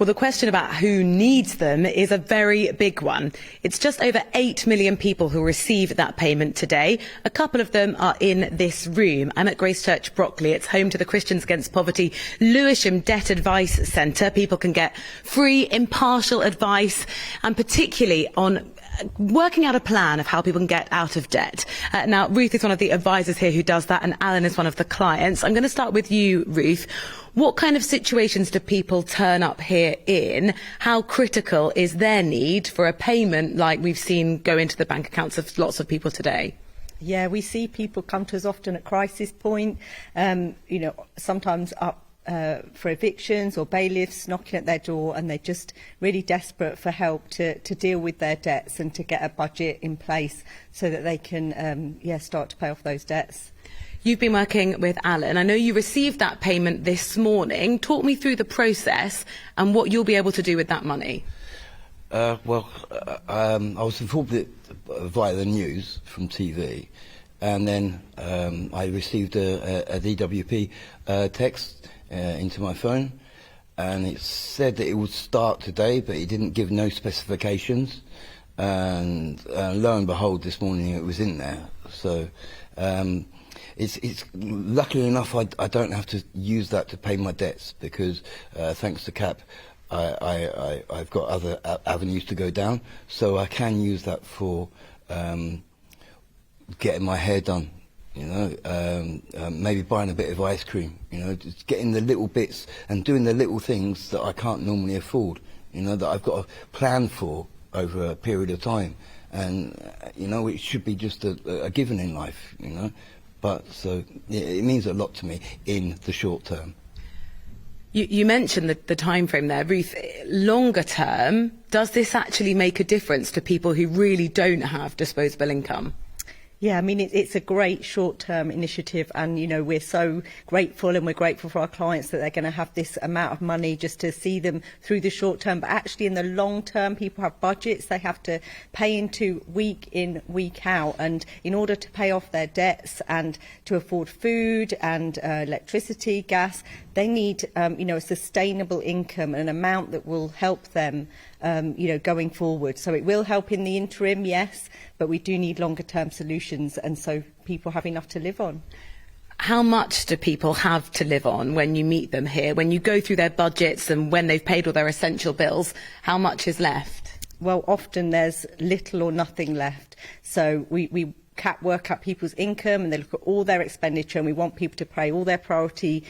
Well, the question about who needs them is a very big one. It's just over 8 million people who receive that payment today. A couple of them are in this room. I'm at Grace Church, Brockley. It's home to the Christians Against Poverty Lewisham Debt Advice Centre. People can get free, impartial advice, and particularly on working out a plan of how people can get out of debt. Now, Ruth is one of the advisors here who does that, and Alan is one of the clients. I'm going to start with you, Ruth. What kind of situations do people turn up here in? How critical is their need for a payment like we've seen go into the bank accounts of lots of people today? Yeah, we see people come to us often at crisis point, sometimes up for evictions or bailiffs knocking at their door, and they're just really desperate for help to deal with their debts and to get a budget in place so that they can start to pay off those debts. You've been working with Alan. I know you received that payment this morning. Talk me through the process and what you'll be able to do with that money. I was informed it via the news from TV, and then I received a DWP text into my phone, and it said that it would start today, but it didn't give no specifications, and lo and behold, this morning it was in there. So it's luckily enough I don't have to use that to pay my debts, because thanks to CAP I've got other avenues to go down, so I can use that for getting my hair done, maybe buying a bit of ice cream, just getting the little bits and doing the little things that I can't normally afford, that I've got a plan for over a period of time, and it should be just a given in life, but so it means a lot to me in the short term. You mentioned the time frame there, Ruth. Longer term, does this actually make a difference to people who really don't have disposable income? Yeah, I mean, it's a great short-term initiative, and, we're so grateful, and we're grateful for our clients that they're going to have this amount of money just to see them through the short term. But actually, in the long term, people have budgets they have to pay into week in, week out. And in order to pay off their debts and to afford food and electricity, gas, they need, a sustainable income, an amount that will help them, going forward. So it will help in the interim, yes, but we do need longer-term solutions, and so people have enough to live on. How much do people have to live on when you meet them here? When you go through their budgets and when they've paid all their essential bills, how much is left? Well, often there's little or nothing left. So we work out people's income, and they look at all their expenditure, and we want people to pay all their priority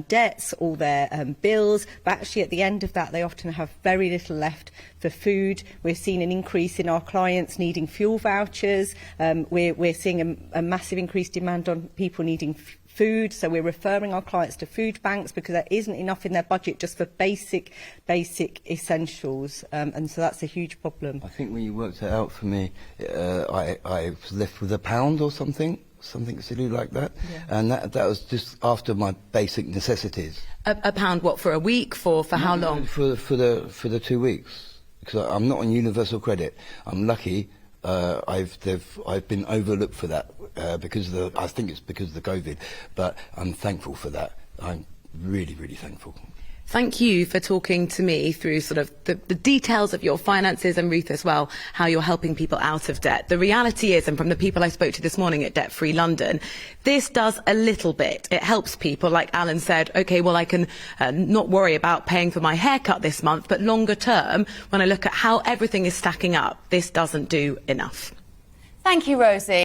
debts, all their bills, but actually at the end of that they often have very little left for food. We're seeing an increase in our clients needing fuel vouchers. We're seeing a massive increased demand on people needing food, so we're referring our clients to food banks because there isn't enough in their budget just for basic essentials, and so that's a huge problem. I think when you worked it out for me, I was left with £1 or something silly like that, yeah. And that was just after my basic necessities. A pound, what, for a week? For how long? For the 2 weeks, because I'm not on universal credit. I'm lucky. I've been overlooked for that because I think it's because of the COVID, but I'm thankful for that. I'm really, really thankful. Thank you for talking to me through sort of the details of your finances, and Ruth as well, how you're helping people out of debt. The reality is, and from the people I spoke to this morning at Debt Free London, this does a little bit. It helps people, like Alan said, OK, well, I can not worry about paying for my haircut this month, but longer term, when I look at how everything is stacking up, this doesn't do enough. Thank you, Rosie.